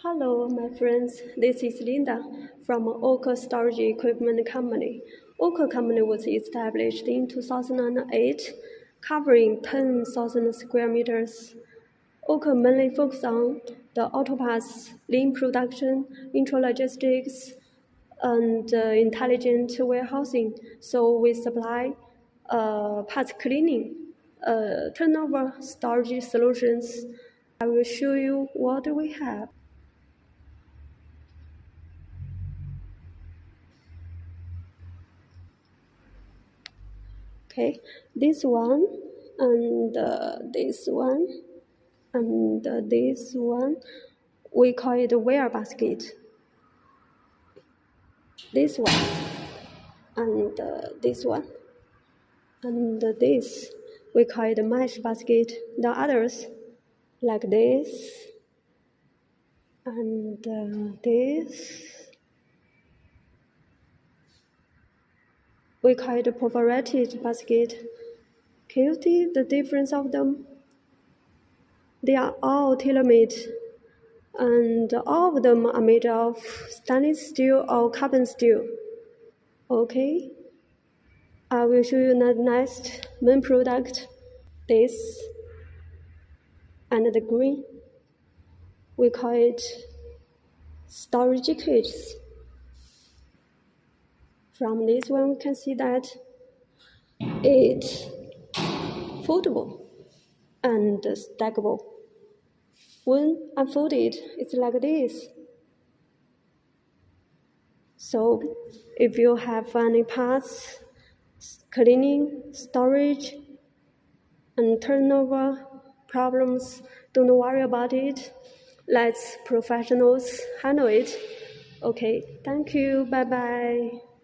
Hello, my friends. This is Linda from Auke Storage Equipment Company. Auke Company was established in 2008, covering 10,000 square meters. Auke mainly focuses on the auto parts, lean production, intralogistics, and intelligent warehousing. So we supply parts cleaning, turnover storage solutions. I will show you what we have. Okay, this one and this one and this one, we call it a wear basket. This one and this one and this, we call it a mesh basket. The others, like this and this, we call it a perforated basket. Can you see the difference of them? They are all tailor-made, and all of them are made of stainless steel or carbon steel. Okay, I will show you the next main product, this, and the green. We call it storage cages. From this one, we can see that it's foldable and stackable. When unfolded, it's like this. So if you have any parts, cleaning, storage, and turnover problems, don't worry about it. Let professionals handle it. Okay, thank you. Bye-bye.